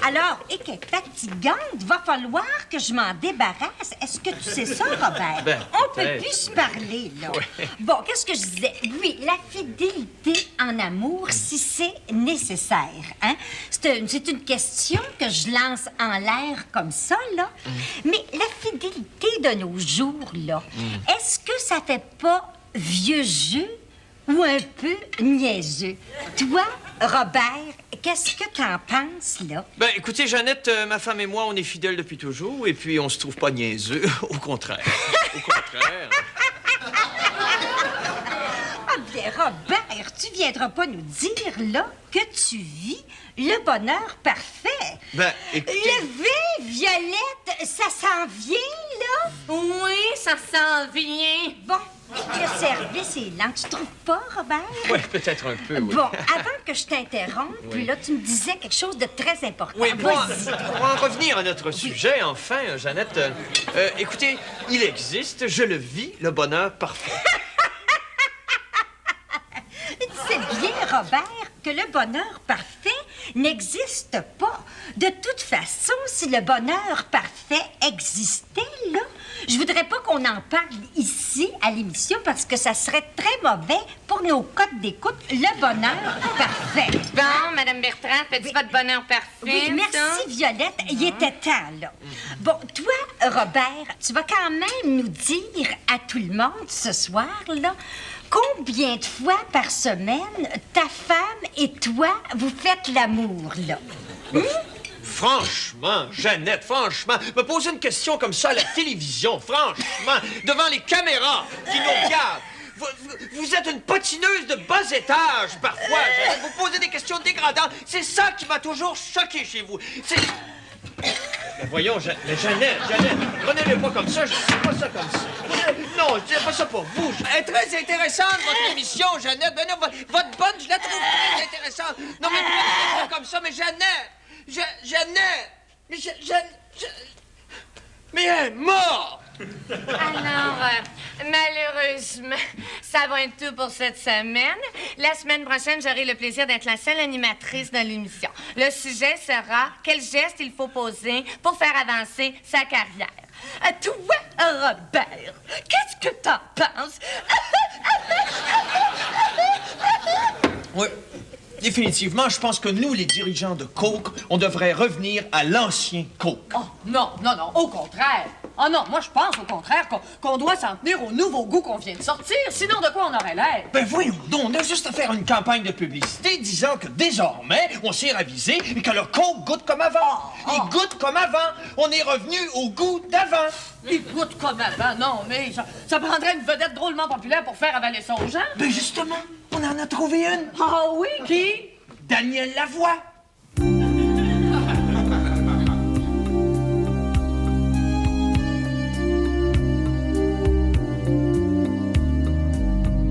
Alors, et qu'elle est fatigante, va falloir que je m'en débarrasse. Est-ce que tu sais ça, Robert? Ben, on peut peut-être. plus se parler, là. Ouais. Bon, qu'est-ce que je disais? Oui, la fidélité en amour, si c'est nécessaire, hein? C'est une question que je lance en l'air comme ça, là. Mais la fidélité de nos jours, là, est-ce que ça fait pas vieux jeu ou un peu niaiseux? Toi, Robert, qu'est-ce que t'en penses, là? Ben, écoutez, Jeannette, ma femme et moi, on est fidèles depuis toujours, et puis on se trouve pas niaiseux. Au contraire. Au contraire. Ah bien, Robert, tu viendras pas nous dire, là, que tu vis le bonheur parfait. Ben, écoutez... Le vin, Violette, ça s'en vient, là? Oui, ça s'en vient. Bon, le service est lent. Tu trouves pas, Robert? Ouais, peut-être un peu, oui. Bon, avant que je t'interrompe, puis là, tu me disais quelque chose de très important. Oui, pour Vas-y. en revenir à notre sujet, enfin, Jeannette, écoutez, il existe, je le vis, le bonheur parfait. Tu sais bien, Robert, que le bonheur parfait n'existe pas. De toute façon, si le bonheur parfait existait, là, je voudrais pas qu'on en parle ici, à l'émission, parce que ça serait très mauvais pour nos codes d'écoute, le bonheur parfait. Bon, Mme Bertrand, faites-y votre bonheur parfait. Oui, merci, ça. Violette. Il était temps, là. Bon, toi, Robert, tu vas quand même nous dire à tout le monde ce soir, là, combien de fois par semaine ta femme et toi, vous faites l'amour, là? Franchement, Jeannette, franchement, me poser une question comme ça à la télévision, franchement, devant les caméras qui nous regardent. Vous êtes une patineuse de bas étage, parfois, Jeannette. Vous posez des questions dégradantes. C'est ça qui m'a toujours choqué chez vous. C'est... Mais voyons, mais Jeannette, prenez-le pas comme ça, je dis pas ça comme ça. Non, je dis pas ça pour vous. Elle est très intéressante, votre émission, Jeannette. Mais non, votre bonne, je la trouve très intéressante. Non, mais prenez-le pas comme ça, mais Jeannette, mais elle est morte! Alors, malheureusement, ça va être tout pour cette semaine. La semaine prochaine, j'aurai le plaisir d'être la seule animatrice dans l'émission. Le sujet sera quel geste il faut poser pour faire avancer sa carrière. Toi, Robert, qu'est-ce que t'en penses? Oui. Définitivement, je pense que nous, les dirigeants de Coke, on devrait revenir à l'ancien Coke. Oh, non, au contraire. Ah non, moi je pense au contraire qu'on doit s'en tenir au nouveau goût qu'on vient de sortir, sinon de quoi on aurait l'air? Ben voyons donc, on a juste à faire une campagne de publicité disant que désormais, on s'est ravisé et que le Coke goûte comme avant. Il goûte comme avant. On est revenu au goût d'avant. Il goûte comme avant, non, mais ça prendrait une vedette drôlement populaire pour faire avaler ça aux gens. Ben justement, on en a trouvé une. Ah oui, qui? Daniel Lavoie.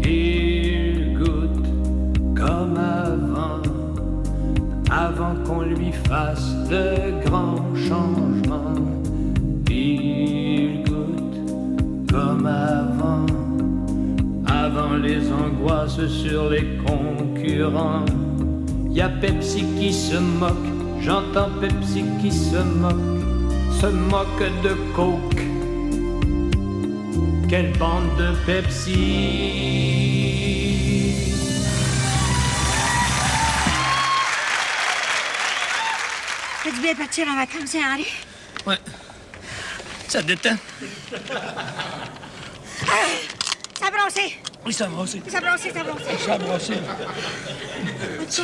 Il goûte comme avant qu'on lui fasse de grands changements. Il goûte comme avant les angoisses sur les concurrents. Y a Pepsi qui se moque, j'entends Pepsi qui se moque de Coke. Quelle bande de Pepsi! Fais du bien partir en vacances, hein, Henri? Ouais. Ça te détend? Ça a brossé! Oui, ça a brossé. Ça a brossé, ça a brossé. Ça a brossé. Vois-tu?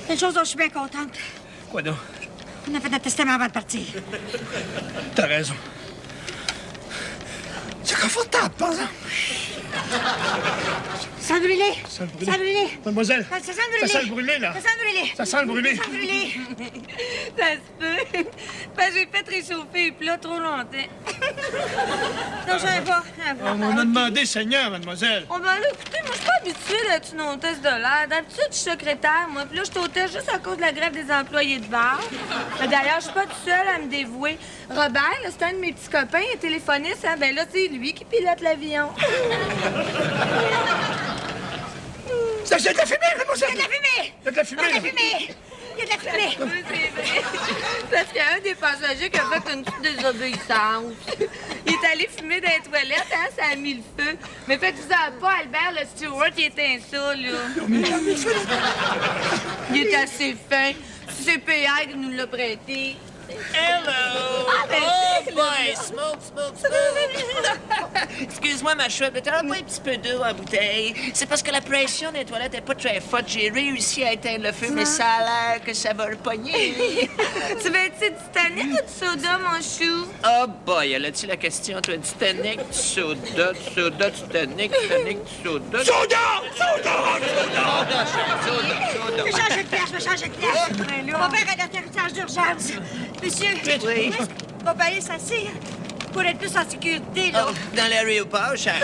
Une chose dont je suis bien contente. Quoi donc? On a fait notre testament avant de partir. T'as raison. C'est confortable, par exemple. Ça sent brûlé. Ça sent brûlé. Ça sent brûlé. Mademoiselle. Ça sent brûlé. Ça sent le brûlé, là. Ça sent brûlé. Ça sent le brûlé. Ça sent brûlé. Ça se peut. Parce que j'ai fait réchauffer les plats trop longtemps. Non, je savais pas. On a demandé Seigneur, mademoiselle. Oh, ben là, écoutez, moi, je suis pas habituée d'être une hôtesse de l'air. D'habitude, je suis secrétaire, moi. Puis là, je suis hôtesse juste à cause de la grève des employés de bar. Mais d'ailleurs, je suis pas toute seule à me dévouer. Robert, là, c'est un de mes petits copains, un téléphoniste. Hein? Ben là, c'est lui qui pilote l'avion. C'est de la fumée, mademoiselle! Il y a de la fumée! Il y a de la fumée! Il y a de la fumée! Il y a de la fumée! Oui, c'est vrai. Parce qu'il y a un des passagers qui a fait une petite désobéissance. Il est allé fumer dans les toilettes, hein, ça a mis le feu. Mais faites-vous-en pas, Albert, le steward, il éteint ça, là. Il est assez fin. C'est PI qui nous l'a prêté. Hello! Ah, ben, Oh c'est boy! Smoke. Excuse-moi, ma chouette, mais t'as pas un petit peu d'eau en bouteille? C'est parce que la pression des toilettes est pas très forte. J'ai réussi à éteindre le feu, mais ça a l'air que ça va repogner. Tu veux-tu du Titanic ou du soda, mon chou? Oh boy, là-tu la question, toi? Du Titanic, du soda, Titanic, du soda... Soda! Je vais changer de place, je vais changer de place. Mon père a d'atterrissage d'urgence. Monsieur, où est-ce qu'on va aller s'asseoir pour être plus en sécurité, là? Oh, dans l'aéroport, cher.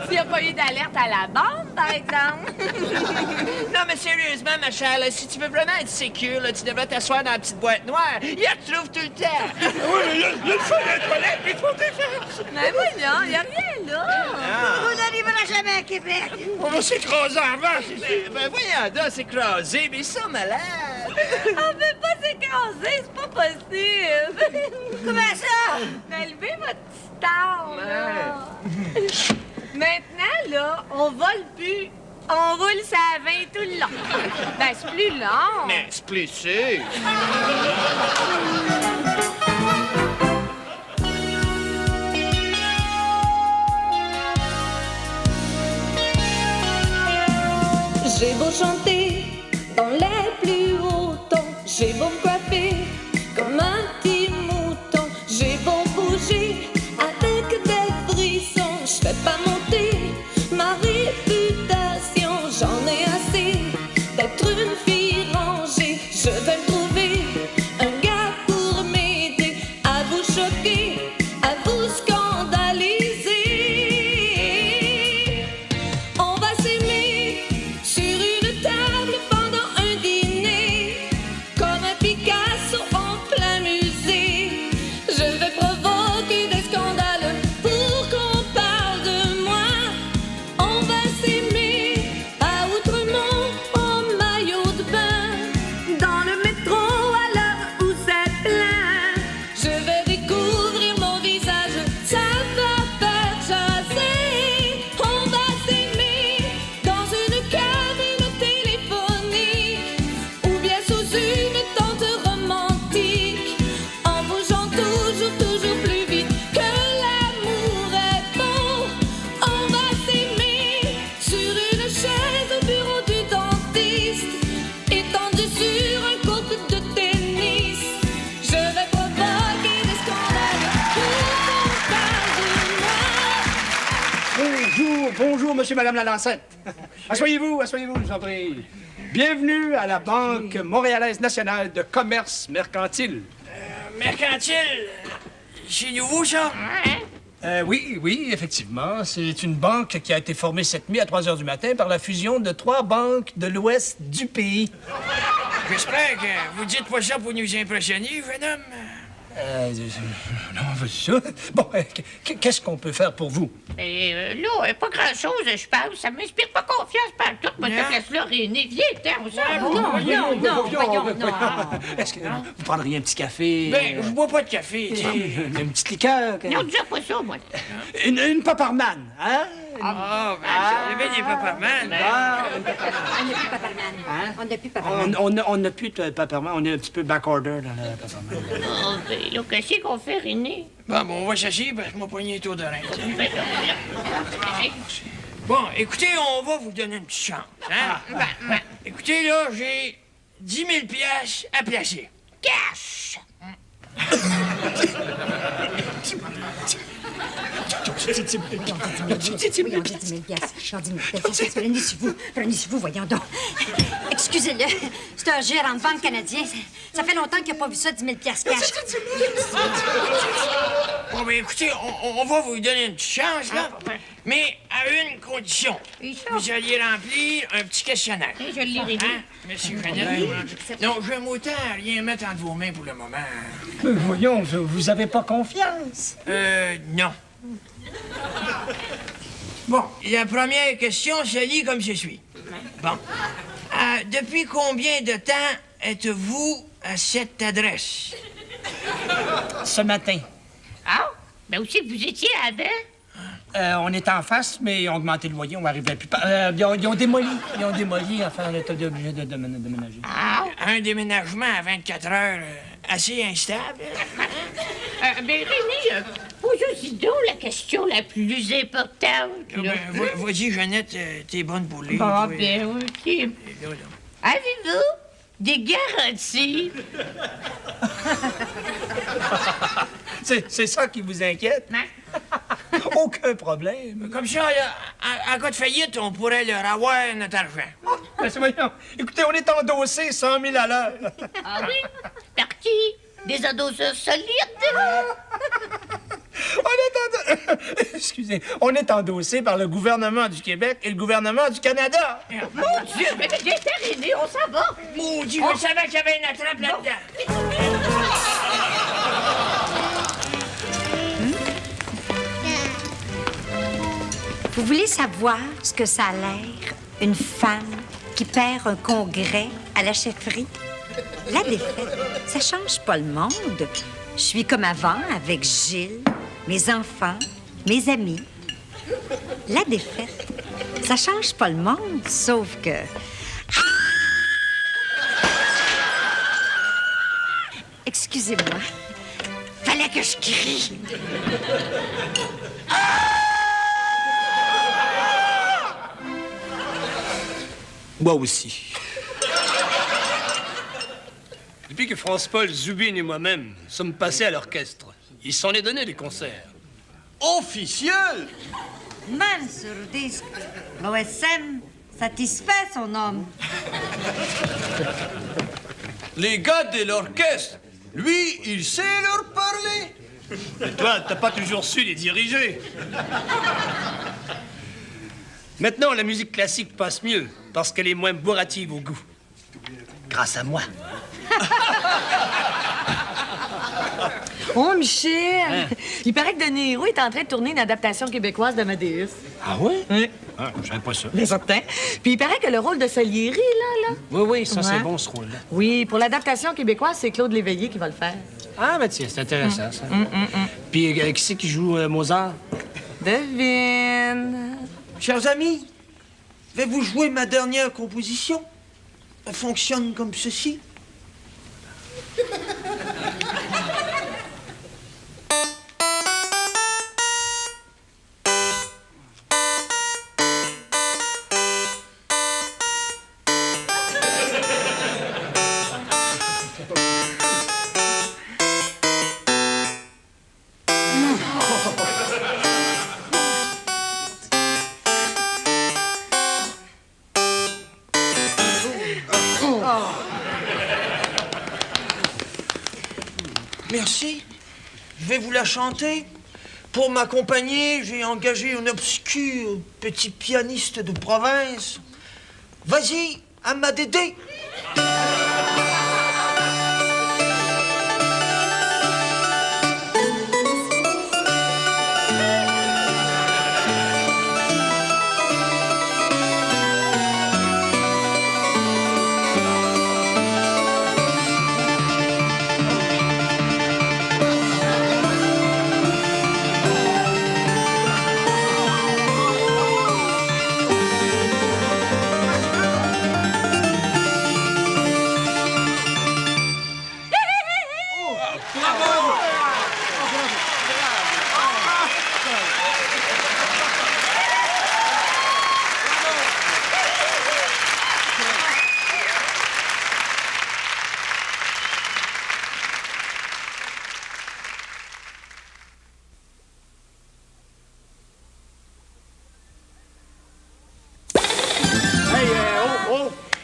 S'il n'y a pas eu d'alerte à la bande, par exemple. Non, mais sérieusement, ma chère, là, si tu veux vraiment être sécure, là, tu devrais t'asseoir dans la petite boîte noire. Il la retrouve tout le temps. Oui, mais il y a le feu dans les toilettes, il faut défense. Mais voyons, il n'y a rien là. On n'arrivera jamais à Québec. On va s'écraser avant, c'est sûr. Ben voyons donc, s'écraser, mais ils sont malades. On peut pas s'écraser, c'est pas possible. Comment ça? Mais levez votre petite arme, là. Maintenant, là, on vole plus. On roule sa 20 tout le long. Ben, c'est plus long. Mais c'est plus sûr. J'ai beau chanter dans les plus hauts tons, j'ai beau me coiffer comme un petit mouton, j'ai beau bouger avec des frissons, je fais pas monter ma réputation, j'en ai assez d'être une fille rangée, je vais me trouver un gars pour m'aider à vous choquer, à vous scandaliser. On va s'aimer sur une table pendant un dîner, comme un piquet monsieur, madame la Lancette. Asseyez-vous, je vous en prie. Bienvenue à la Banque montréalaise nationale de commerce mercantile. Mercantile? C'est nouveau, ça? Oui, effectivement. C'est une banque qui a été formée cette nuit à 3 heures du matin par la fusion de 3 banques de l'ouest du pays. J'espère que vous dites pas ça pour nous impressionner, jeune homme. Non, c'est ça. Bon, qu'est-ce qu'on peut faire pour vous? Là, pas grand-chose, je pense. Ça m'inspire pas confiance par toute cette place-là réunie. Viens, terre, ça. Voyons. Est-ce que vous prendriez un petit café? Ben, je bois pas de café, tu sais. Une petite liqueur? Non, dis pas ça, moi. Une paparman, hein? J'ai bien des paparman. On n'a plus Paparman. On n'a plus de paparman. On est un petit peu backorder dans la paparman. Là, qu'est-ce qu'on fait, René? Bon, on va s'asseoir parce que je m'ai pogné un tour de rein. Bon, écoutez, on va vous donner une petite chance, hein? Écoutez, là, j'ai 10 000 piastres à placer. Cash! 10 000 Prenez-vous, voyons donc. Excusez-le, c'est un gérant de banque canadien. Ça fait longtemps qu'il n'a pas vu ça, 10 000 cash. Bon, ben écoutez, on va vous donner une petite chance, là, mais à une condition. Vous alliez remplir un petit questionnaire. Je l'ai réglé. Monsieur Jeannette? Non, j'aime autant rien mettre entre vos mains pour le moment. Voyons, vous avez pas confiance? Non. Bon, la première question se lit comme ceci. Bon. Depuis combien de temps êtes-vous à cette adresse? Ce matin. Ah? Ben aussi que vous étiez avant? On est en face, mais ils ont augmenté le loyer, on n'arrivait plus. Ils ont démoli, enfin, on était obligé de déménager. Un déménagement à 24 heures, assez instable. Ben, Rémi, pose aussi donc la question la plus importante. Là. Vas-y, Jeannette, t'es bonne pour lire. Bon, ben, OK. Avez-vous des garanties? C'est ça qui vous inquiète? Aucun problème. Comme ça, là, en cas de faillite, on pourrait leur avoir notre argent. Voyons, écoutez, on est endossé 100 000 à l'heure. Ah oui? Parti? Des endosseurs solides? Excusez, on est endossé par le gouvernement du Québec et le gouvernement du Canada. Mon Dieu, mais viens, René, on s'en va. Mon Dieu, je savais qu'il y avait une attrape là-dedans. Vous voulez savoir ce que ça a l'air, une femme qui perd un congrès à la chefferie? La défaite, ça change pas le monde. Je suis comme avant avec Gilles, mes enfants, mes amis. La défaite, ça change pas le monde, sauf que... Excusez-moi, fallait que je crie. Moi aussi. Depuis que France-Paul Zubin et moi-même sommes passés à l'orchestre, il s'en est donné des concerts. Officiel! Même sur disque, l'OSM satisfait son homme. Les gars de l'orchestre, lui, il sait leur parler. Mais toi, t'as pas toujours su les diriger. Maintenant, la musique classique passe mieux parce qu'elle est moins bourrative au goût. Grâce à moi. Oh, Michel! Il paraît que De Niro est en train de tourner une adaptation québécoise d'Amadeus. Ah oui? Oui. Ah, je savais pas ça. Bien certain. Puis il paraît que le rôle de Salieri, là... Oui, ça, c'est Ouais. bon, ce rôle-là. Oui, pour l'adaptation québécoise, c'est Claude Léveillé qui va le faire. Ah, ben tiens, c'est intéressant, ça. Puis qui c'est qui joue Mozart? Devine. Chers amis, vais vous jouer ma dernière composition. Elle fonctionne comme ceci. Merci. Je vais vous la chanter. Pour m'accompagner, j'ai engagé un obscur petit pianiste de province. Vas-y, Amadédé.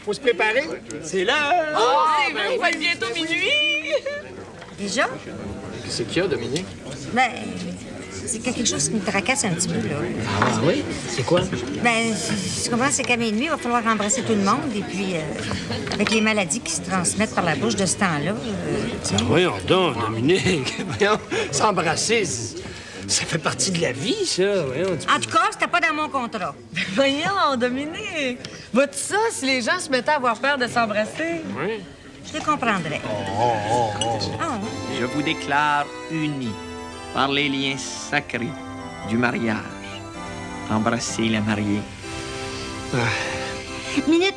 Faut se préparer. C'est l'heure. Oh, c'est vrai, il va être bientôt minuit. Déjà? Qu'est-ce qu'il y a, Dominique? Ben, c'est quelque chose qui me tracasse un petit peu, là. Ah oui? C'est quoi? Ben, je comprends, c'est qu'à minuit, il va falloir embrasser tout le monde. Et puis, avec les maladies qui se transmettent par la bouche de ce temps-là, tu sais. Voyons donc, Dominique. Voyons, s'embrasser, ça fait partie de la vie, ça. Voyons, En tout cas, c'était pas dans mon contrat. Voyons, Dominique. Va-tu ça si les gens se mettaient à avoir peur de s'embrasser? Oui. Je te comprendrais. Ah, Je vous déclare unis par les liens sacrés du mariage. Embrassez la mariée. Minute.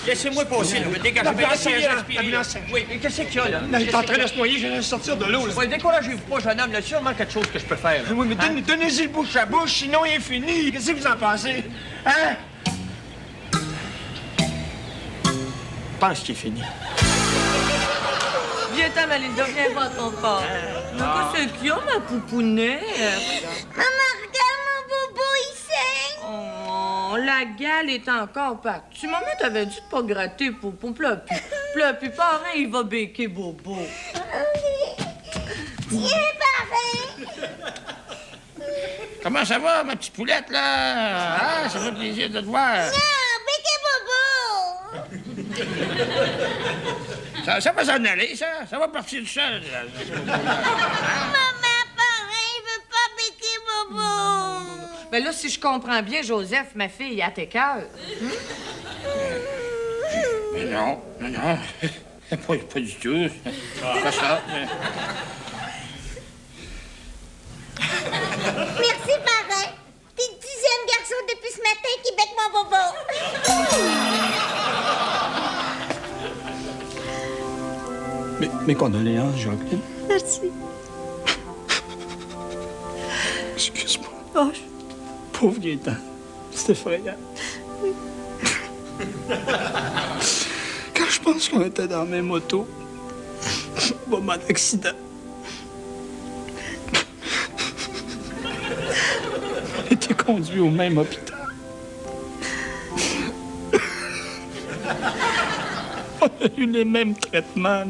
Laissez-moi passer, là. Dégagez. Oui, mais qu'est-ce qu'il y a, là? Il est en train de se noyer, je viens de sortir de l'eau, là. Oui, découragez-vous pas, jeune homme. Il y a sûrement quelque chose que je peux faire. Oui, mais donnez-y le bouche à bouche, sinon il est fini. Qu'est-ce que vous en pensez? Hein? Je pense qu'il est fini. Viens-t'en, Malinda, viens voir ton corps. Mais qu'est-ce qu'il y a, ma poupounette? Maman, regarde mon bobo, il saigne. Oh, la gale est encore partie. Maman t'avait dit de pas gratter, poupon. Pleure plus, parrain, il va béquer Bobo. Tiens, parrain. Comment ça va, ma petite poulette, là? Ah, ça fait plaisir de te voir. Non, béquer Bobo. Ça va s'en aller, ça. Ça va partir du sol. Maman, parrain, il veut pas béquer Bobo. Ben là, si je comprends bien, Joseph, ma fille, à tes cœurs. Mais non. Pas du tout. Pas ça. Merci, parrain. T'es le 10e garçon depuis ce matin qui bec mon bobo. Mes condoléances, Jacqueline. Merci. Excuse-moi. Oh, pauvre Gaétan. C'est effrayant. Quand je pense qu'on était dans la même auto, au moment d'accident. On était conduits au même hôpital. On a eu les mêmes traitements,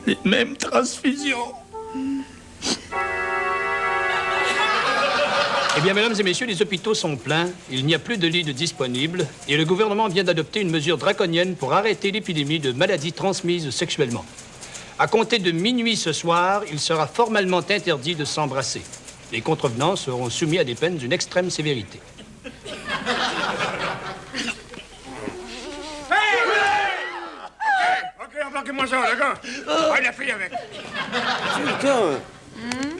les mêmes transfusions. Eh bien, mesdames et messieurs, les hôpitaux sont pleins, il n'y a plus de lits de disponibles et le gouvernement vient d'adopter une mesure draconienne pour arrêter l'épidémie de maladies transmises sexuellement. À compter de minuit ce soir, il sera formellement interdit de s'embrasser. Les contrevenants seront soumis à des peines d'une extrême sévérité. OK, embarquez-moi ça, d'accord? Ah, la fille avec.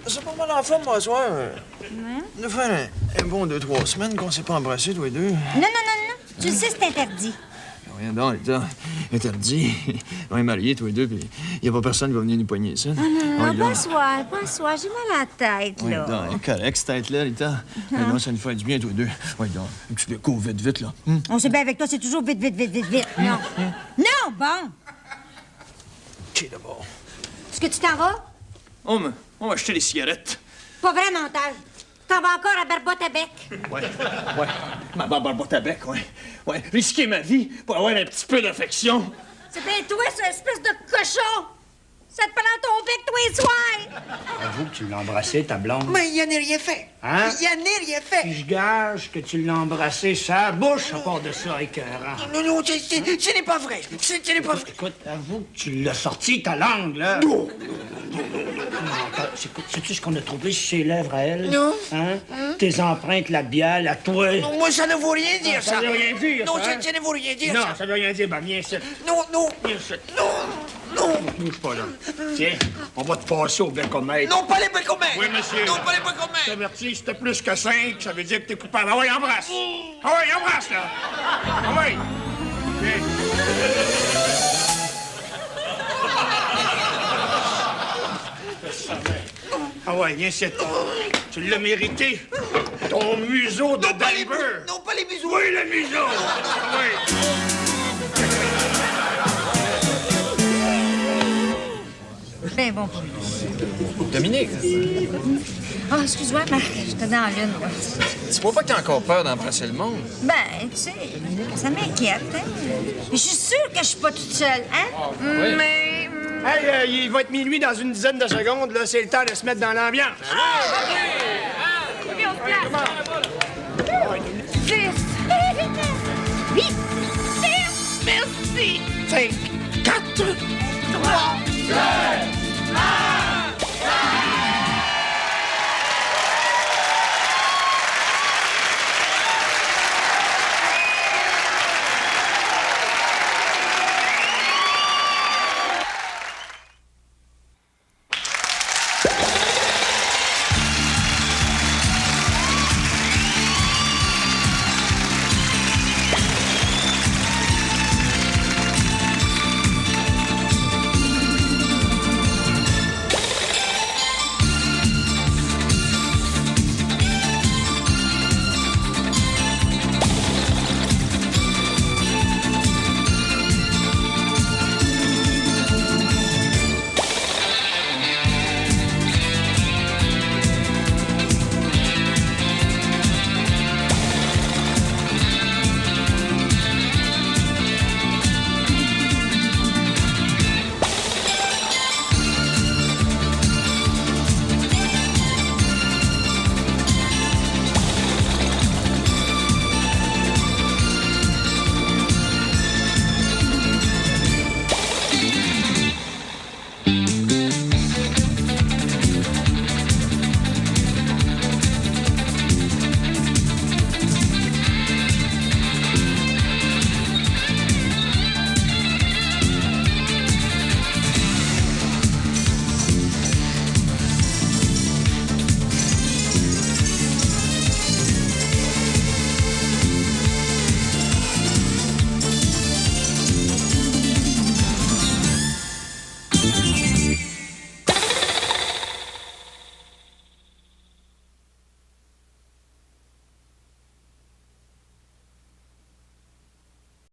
C'est pas mon enfant, moi, ce soir. Nous fait un bon 2-3 semaines qu'on s'est pas embrassés, tous les deux. Non. Tu le sais, c'est interdit. Rien donc, interdit. On est mariés, tous les deux, puis il y a pas personne qui va venir nous poigner ça. Non, pas soir, j'ai mal à la tête, Oui, là. donc, correct, cette tête-là, Rita. Non, ça nous fait du bien, tous les deux. Oui, donc, tu le cours vite, là. On sait bien avec toi, c'est toujours vite. Non. Non, bon. OK, d'abord. Est-ce que tu t'en vas? On va acheter des cigarettes. Pas vrai, mental. T'en vas encore à Barbotte à bec. Ouais. Ma barbe à tabac, ouais. Ouais, risquer ma vie pour avoir un petit peu d'affection. C'est bien toi, cette espèce de cochon! Ça te prend ton bec tous les soirs! Avoue que tu l'as embrassé, ta blonde. Mais il en a rien fait. Hein? Il en a rien fait. Puis je gage que tu l'as embrassé sa bouche à part de ça, écœurant. Non, ce n'est pas vrai. Ce n'est pas vrai. Écoute, avoue que tu l'as sorti, ta langue, là. Non. Sais-tu ce qu'on a trouvé sur ses lèvres à elle? Non. Hein? Tes empreintes labiales à toi. Non, moi, ça ne veut rien dire, ça. Ça ne veut rien dire, Non, hein? ça ne veut rien dire, Non, ça. ça veut rien dire. Ben, viens ici. Non. Viens ici. Non. Bouge pas, là. Tiens, on va te passer au bécomètre. Non, pas les bécomètres. Oui, monsieur. Non, pas les bécomètres. Je t'avertis, si t'as plus que 5, ça veut dire que t'es coupable. Ah oui, embrasse. Ah oui, embrasse, là. Ah oui. Ah ouais, viens ici. Tu l'as mérité. Ton museau de diver. Non, pas les museaux. Oui, le museau. Ah oui. Ben bon pour lui. Dominique, Ah, excuse-moi, Marc, j'étais dans la lune, là. tu vois pas que t'as encore peur d'embrasser le monde? Ben, tu sais, ça m'inquiète, hein. Mais je suis sûre que je suis pas toute seule, hein? Oui. Mais... Hey, il va être minuit dans une dizaine de secondes, là. C'est le temps de se mettre dans l'ambiance. OK, on se place. 10. 8. 6. Merci. 5, 4, 3. 2. 1.